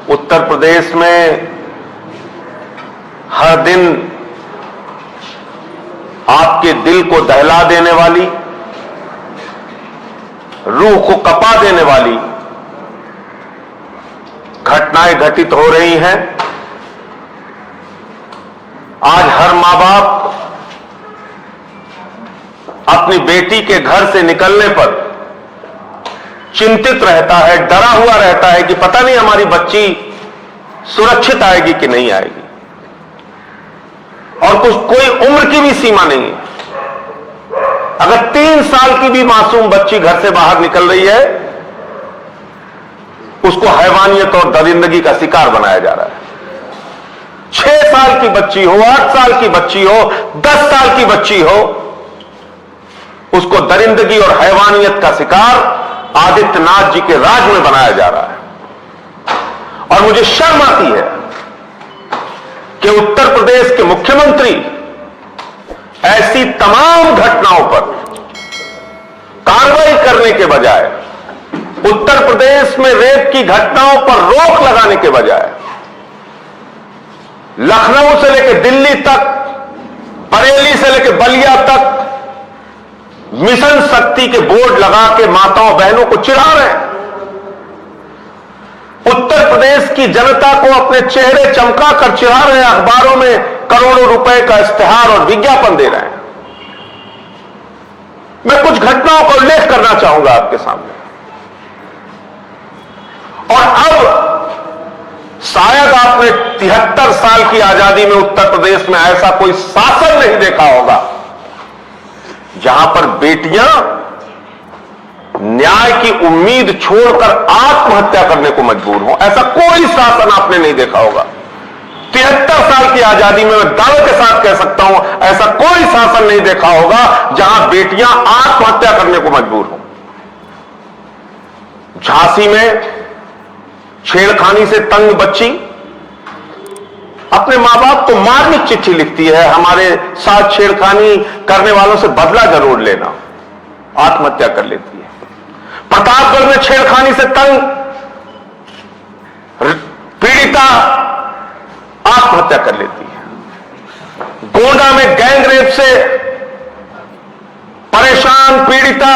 उत्तर प्रदेश में हर दिन आपके दिल को दहला देने वाली, रूह को कपा देने वाली घटनाएं घटित हो रही हैं। आज हर मां बाप अपनी बेटी के घर से निकलने पर चिंतित रहता है, डरा हुआ रहता है कि पता नहीं हमारी बच्ची सुरक्षित आएगी कि नहीं आएगी, और कोई उम्र की भी सीमा नहीं है। अगर 3 साल की भी मासूम बच्ची घर से बाहर निकल रही है, उसको हैवानियत और दरिंदगी का शिकार बनाया जा रहा है। 6 साल की बच्ची हो, 8 साल की बच्ची हो, 10 साल की बच्ची हो, उसको दरिंदगी और हैवानियत का शिकार आदित्यनाथ जी के राज में बनाया जा रहा है। और मुझे शर्म आती है कि उत्तर प्रदेश के मुख्यमंत्री ऐसी तमाम घटनाओं पर कार्रवाई करने के बजाय, उत्तर प्रदेश में रेप की घटनाओं पर रोक लगाने के बजाय, लखनऊ से लेकर दिल्ली तक, बरेली से लेकर बलिया तक मिशन शक्ति के बोर्ड लगा के माताओं बहनों को चिढ़ा रहे हैं। उत्तर प्रदेश की जनता को अपने चेहरे चमका कर चिढ़ा रहे हैं, अखबारों में करोड़ों रुपए का इश्तेहार और विज्ञापन दे रहे हैं। मैं कुछ घटनाओं का उल्लेख करना चाहूंगा आपके सामने। और अब शायद आपने 73 साल की आजादी में उत्तर प्रदेश में ऐसा कोई शासन नहीं देखा होगा जहां पर बेटियां न्याय की उम्मीद छोड़कर आत्महत्या करने को मजबूर हो। ऐसा कोई शासन आपने नहीं देखा होगा। 73 साल की आजादी में मैं दावे के साथ कह सकता हूं, ऐसा कोई शासन नहीं देखा होगा जहां बेटियां आत्महत्या करने को मजबूर हो। झांसी में छेड़खानी से तंग बच्ची अपने मां बाप को मार्मिक चिट्ठी लिखती है, हमारे साथ छेड़खानी करने वालों से बदला जरूर लेना, आत्महत्या कर लेती है। प्रतापगढ़ में छेड़खानी से तंग पीड़िता आत्महत्या कर लेती है। गोंडा में गैंग रेप से परेशान पीड़िता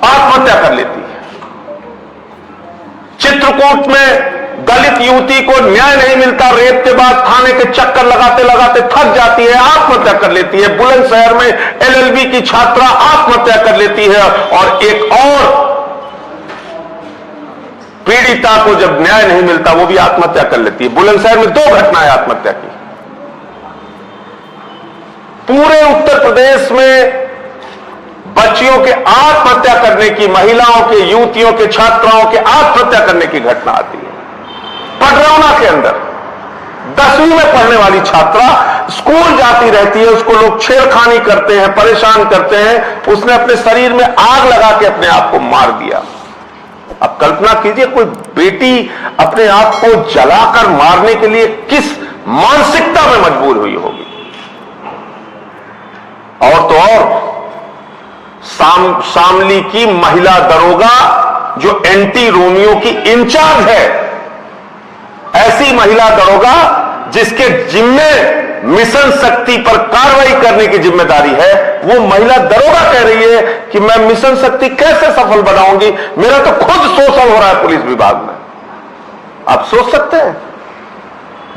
आत्महत्या कर लेती है। चित्रकूट में दलित युवती को न्याय नहीं मिलता, रेप के बाद थाने के चक्कर लगाते लगाते थक जाती है, आत्महत्या कर लेती है। बुलंदशहर में एलएलबी की छात्रा आत्महत्या कर लेती है। और एक और पीड़िता को जब न्याय नहीं मिलता वो भी आत्महत्या कर लेती है। बुलंदशहर में 2 घटनाएं आत्महत्या की। पूरे उत्तर प्रदेश में बच्चियों के आत्महत्या करने की, महिलाओं के, युवतियों के, छात्राओं के आत्महत्या करने की घटना आती है। पडरौना के अंदर 10वीं में पढ़ने वाली छात्रा स्कूल जाती रहती है, उसको लोग छेड़खानी करते हैं, परेशान करते हैं, उसने अपने शरीर में आग लगा के अपने आप को मार दिया। अब कल्पना कीजिए कोई बेटी अपने आप को जलाकर मारने के लिए किस मानसिकता में मजबूर हुई होगी। और तो और शामली की महिला दरोगा जो एंटी रोमियो की इंचार्ज है, ऐसी महिला दरोगा जिसके जिम्मे मिशन शक्ति पर कार्रवाई करने की जिम्मेदारी है, वो महिला दरोगा कह रही है कि मैं मिशन शक्ति कैसे सफल बनाऊंगी, मेरा तो खुद शोषण हो रहा है पुलिस विभाग में। आप सोच सकते हैं,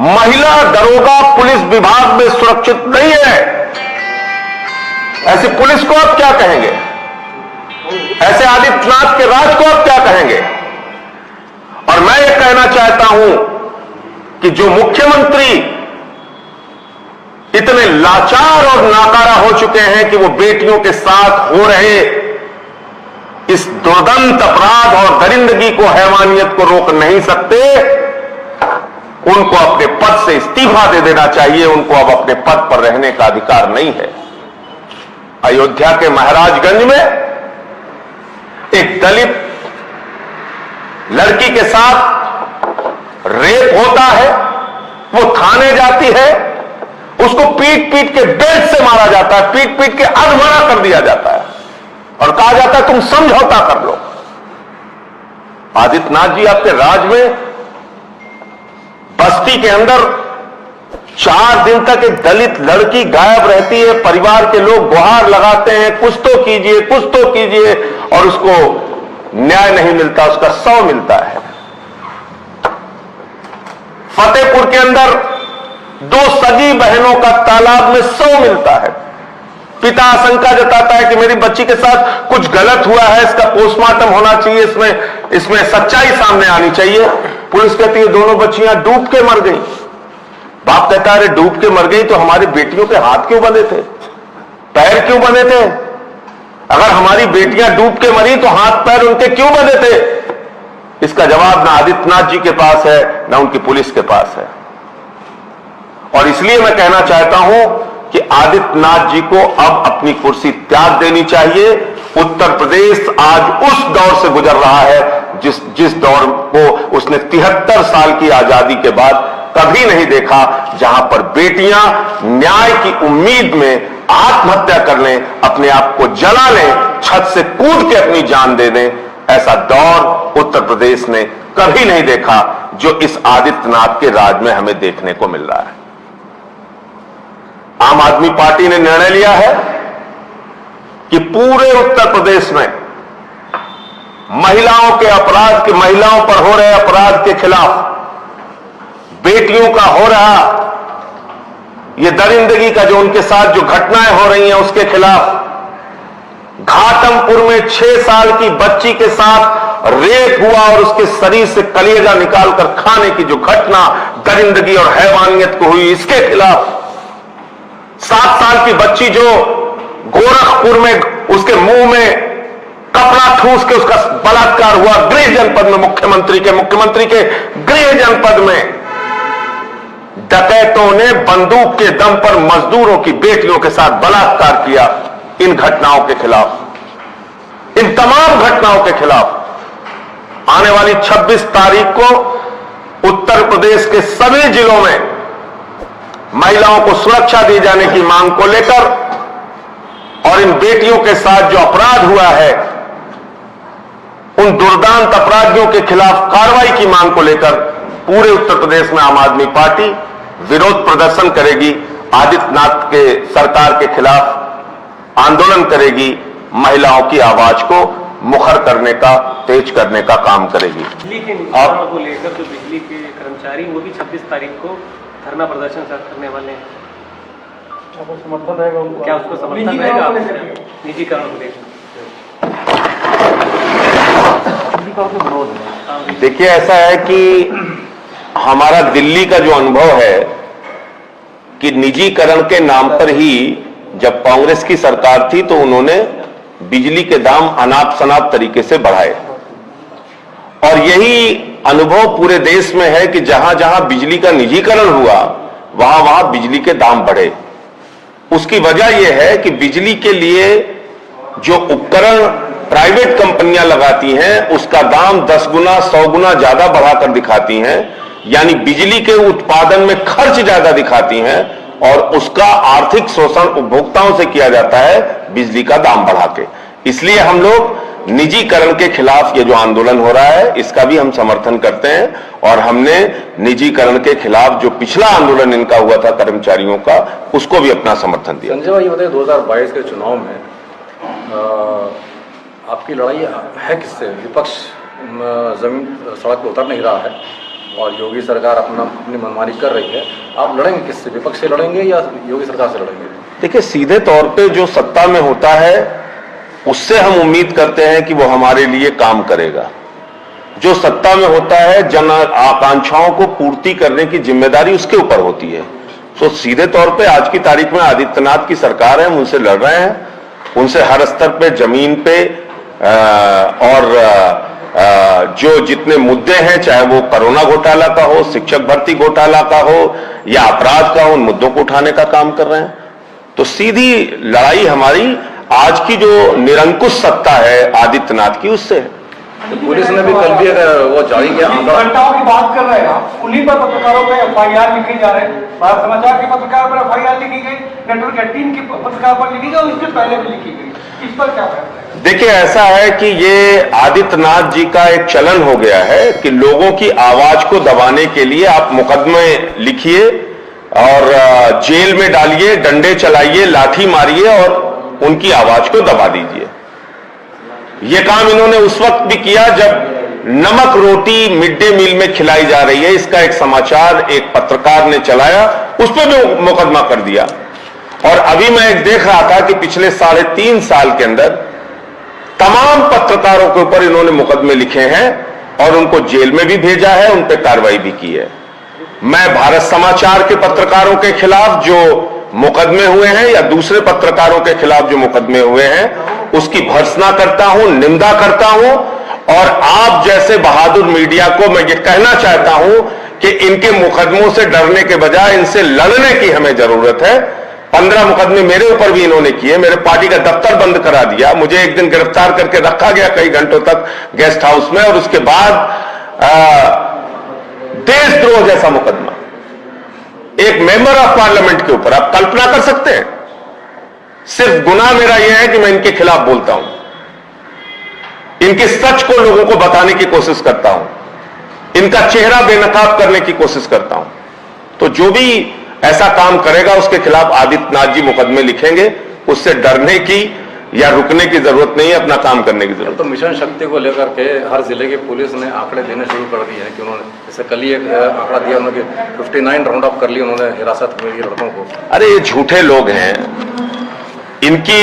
महिला दरोगा पुलिस विभाग में सुरक्षित नहीं है। ऐसी पुलिस को आप क्या कहेंगे? ऐसे आदित्यनाथ के राज को आप क्या कहेंगे? और मैं ये कहना चाहता हूं कि जो मुख्यमंत्री इतने लाचार और नाकारा हो चुके हैं कि वो बेटियों के साथ हो रहे इस दुर्दंत अपराध और दरिंदगी को, हैवानियत को रोक नहीं सकते, उनको अपने पद से इस्तीफा दे देना चाहिए। उनको अब अपने पद पर रहने का अधिकार नहीं है। अयोध्या के महाराजगंज में एक दलित लड़की के साथ रेप होता है, वो थाने जाती है, उसको पीट पीट के बेल्ट से मारा जाता है, पीट पीट के अधमरा कर दिया जाता है और कहा जाता है तुम समझौता कर लो। आदित्यनाथ जी, आपके राज में बस्ती के अंदर 4 दिन तक एक दलित लड़की गायब रहती है, परिवार के लोग गुहार लगाते हैं, कुछ तो कीजिए, कुछ तो कीजिए, और उसको न्याय नहीं मिलता, उसका 100 मिलता है। फतेहपुर के अंदर 2 सगी बहनों का तालाब में 100 मिलता है। पिता आशंका जताता है कि मेरी बच्ची के साथ कुछ गलत हुआ है, इसका पोस्टमार्टम होना चाहिए, इसमें सच्चाई सामने आनी चाहिए। पुलिस कहती है दोनों बच्चियां डूब के मर गई। बाप कहता है अरे डूब के मर गई तो हमारी बेटियों के हाथ क्यों बंधे थे, पैर क्यों बंधे थे? अगर हमारी बेटियां डूब के मरी तो हाथ पैर उनके क्यों बंधे थे? इसका जवाब ना आदित्यनाथ जी के पास है, ना उनकी पुलिस के पास है। और इसलिए मैं कहना चाहता हूं कि आदित्यनाथ जी को अब अपनी कुर्सी त्याग देनी चाहिए। उत्तर प्रदेश आज उस दौर से गुजर रहा है जिस दौर को उसने 73 साल की आजादी के बाद कभी नहीं देखा, जहां पर बेटियां न्याय की उम्मीद में आत्महत्या कर लें, अपने आप को जला लें, छत से कूद के अपनी जान दे दें। ऐसा दौर उत्तर प्रदेश ने कभी नहीं देखा जो इस आदित्यनाथ के राज में हमें देखने को मिल रहा है। आम आदमी पार्टी ने निर्णय लिया है कि पूरे उत्तर प्रदेश में महिलाओं पर हो रहे अपराध के खिलाफ, बेटियों का हो रहा ये दरिंदगी का जो उनके साथ जो घटनाएं हो रही हैं उसके खिलाफ, घाटमपुर में 6 साल की बच्ची के साथ रेप हुआ और उसके शरीर से कलेजा निकालकर खाने की जो घटना दरिंदगी और हैवानियत को हुई, इसके खिलाफ 7 साल की बच्ची जो गोरखपुर में उसके मुंह में कपड़ा ठूस के उसका बलात्कार हुआ, गृह जनपद में मुख्यमंत्री के गृह जनपद में डकैतों ने बंदूक के दम पर मजदूरों की बेटियों के साथ बलात्कार किया। इन घटनाओं के खिलाफ, इन तमाम घटनाओं के खिलाफ आने वाली 26 तारीख को उत्तर प्रदेश के सभी जिलों में महिलाओं को सुरक्षा दी जाने की मांग को लेकर और इन बेटियों के साथ जो अपराध हुआ है उन दुर्दांत अपराधियों के खिलाफ कार्रवाई की मांग को लेकर पूरे उत्तर प्रदेश में आम आदमी पार्टी विरोध प्रदर्शन करेगी, आदित्यनाथ के सरकार के खिलाफ आंदोलन करेगी, महिलाओं की आवाज को मुखर करने का, तेज करने का काम करेगी। बिजली के निजीकरण को लेकर जो बिजली के कर्मचारी वो भी 26 तारीख को धरना प्रदर्शन करने वाले हैं, समर्थन रहेगा उनको? क्या उसको समर्थन रहेगा निजीकरण को लेकर? देखिए, ऐसा है कि हमारा दिल्ली का जो अनुभव है कि निजीकरण के नाम पर ही जब कांग्रेस की सरकार थी तो उन्होंने बिजली के दाम अनाप शनाप तरीके से बढ़ाए, और यही अनुभव पूरे देश में है कि जहां जहां बिजली का निजीकरण हुआ वहां वहां बिजली के दाम बढ़े। उसकी वजह यह है कि बिजली के लिए जो उपकरण प्राइवेट कंपनियां लगाती हैं उसका दाम 10 गुना 100 गुना ज्यादा बढ़ाकर दिखाती हैं, यानी बिजली के उत्पादन में खर्च ज्यादा दिखाती हैं, और उसका आर्थिक शोषण उपभोक्ताओं से किया जाता है बिजली का दाम बढ़ा के। इसलिए हम लोग निजीकरण के खिलाफ ये जो आंदोलन हो रहा है इसका भी हम समर्थन करते हैं, और हमने निजीकरण के खिलाफ जो पिछला आंदोलन इनका हुआ था कर्मचारियों का, उसको भी अपना समर्थन दिया। संजय भाई, ये बताइए 2022 के चुनाव में आपकी लड़ाई है किससे? विपक्ष जमीन सड़क पर उतर नहीं रहा है और योगी सरकार अपनी मनमानी कर रही है, आप लड़ेंगे किससे? विपक्ष से लड़ेंगे या योगी सरकार से लड़ेंगे? देखिए, सीधे तौर पे जो सत्ता में होता है उससे हम उम्मीद करते हैं कि वो हमारे लिए काम करेगा। जो सत्ता में होता है जन आकांक्षाओं को पूर्ति करने की जिम्मेदारी उसके ऊपर होती है। तो सीधे तौर पे आज की तारीख में आदित्यनाथ की सरकार है, हम उनसे लड़ रहे हैं, उनसे हर स्तर पे, जमीन पे और जो जितने मुद्दे हैं, चाहे वो कोरोना घोटाला का हो, शिक्षक भर्ती घोटाला का हो या अपराध का हो, उन मुद्दों को उठाने का काम कर रहे हैं। तो सीधी लड़ाई हमारी आज की जो निरंकुश सत्ता है आदित्यनाथ की उससे है। तो पुलिस ने भी कल भी वो जारी किया, घटनाओं की बात कर रहे हैं आप, उन्हीं पर पत्रकारों पे FIR लिखे जा रहे हैं। भारत समाचार के पत्रकार पर FIR लिखी गई, नेटवर्क 18 की पत्रकार पर लिखी गई और इसके पहले भी लिखी गई। इस पर क्या कहना है? देखिए, ऐसा है कि ये आदित्यनाथ जी का एक चलन हो गया है कि लोगों की आवाज को दबाने के लिए आप मुकदमे लिखिए और जेल में डालिए, डंडे चलाइए, लाठी मारिए और उनकी आवाज को दबा दीजिए। यह काम इन्होंने उस वक्त भी किया जब नमक रोटी मिड डे मील में खिलाई जा रही है, इसका एक समाचार एक पत्रकार ने चलाया, उस पर भी मुकदमा कर दिया। और अभी मैं एक देख रहा था कि पिछले 3.5 साल के अंदर तमाम पत्रकारों के ऊपर इन्होंने मुकदमे लिखे हैं और उनको जेल में भी भेजा है, उन पर कार्रवाई भी की है। मैं भारत समाचार के पत्रकारों के खिलाफ जो मुकदमे हुए हैं या दूसरे पत्रकारों के खिलाफ जो मुकदमे हुए हैं उसकी भर्त्सना करता हूं, निंदा करता हूं और आप जैसे बहादुर मीडिया को मैं ये कहना चाहता हूं कि इनके मुकदमों से डरने के बजाय इनसे लड़ने की हमें जरूरत है। 15 मुकदमे मेरे ऊपर भी इन्होंने किए, मेरे पार्टी का दफ्तर बंद करा दिया, मुझे एक दिन गिरफ्तार करके रखा गया कई घंटों तक गेस्ट हाउस में और उसके बाद देशद्रोह जैसा मुकदमा एक मेंबर ऑफ पार्लियामेंट के ऊपर, आप कल्पना कर सकते हैं। सिर्फ गुनाह मेरा यह है कि मैं इनके खिलाफ बोलता हूं, इनके सच को लोगों को बताने की कोशिश करता हूं, इनका चेहरा बेनकाब करने की कोशिश करता हूं। तो जो भी ऐसा काम करेगा उसके खिलाफ आदित्यनाथ जी मुकदमे लिखेंगे, उससे डरने की या रुकने की जरूरत नहीं है, अपना काम करने की जरूरत। तो मिशन शक्ति को लेकर के हर जिले की पुलिस ने आंकड़े देने शुरू कर दिए हैं कि उन्होंने, जैसे कल ही एक आंकड़ा दिया उन्होंने 59 राउंड अप कर लिया उन्होंने हिरासत में ये लड़कों को। अरे ये झूठे लोग हैं, इनकी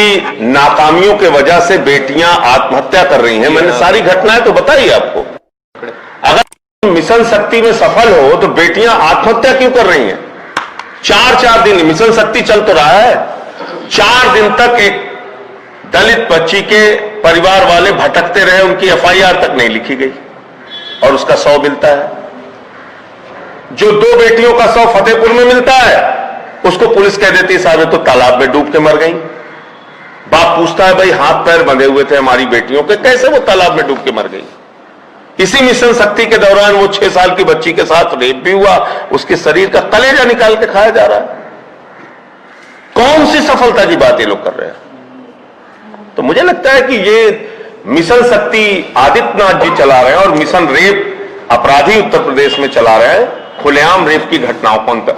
नाकामियों की वजह से बेटियां आत्महत्या कर रही हैं। मैंने सारी घटनाएं तो बताई आपको। अगर मिशन शक्ति में सफल हो तो बेटियां आत्महत्या क्यों कर रही हैं? 4 दिन मिशन शक्ति चल तो रहा है, 4 दिन तक एक दलित बच्ची के परिवार वाले भटकते रहे, उनकी FIR तक नहीं लिखी गई और उसका 100 मिलता है। जो 2 बेटियों का 100 फतेहपुर में मिलता है उसको पुलिस कह देती है साहब तो तालाब में डूब के मर गई। बाप पूछता है भाई हाथ पैर बंधे हुए थे हमारी बेटियों के, कैसे वो तालाब में डूब के मर गई? इसी मिशन शक्ति के दौरान वो 6 साल की बच्ची के साथ रेप भी हुआ, उसके शरीर का कलेजा निकाल के खाया जा रहा है। कौन सी सफलता की बात ये लोग कर रहे हैं? तो मुझे लगता है कि ये मिशन शक्ति आदित्यनाथ जी चला रहे हैं और मिशन रेप अपराधी उत्तर प्रदेश में चला रहे हैं, खुलेआम रेप की घटनाओं को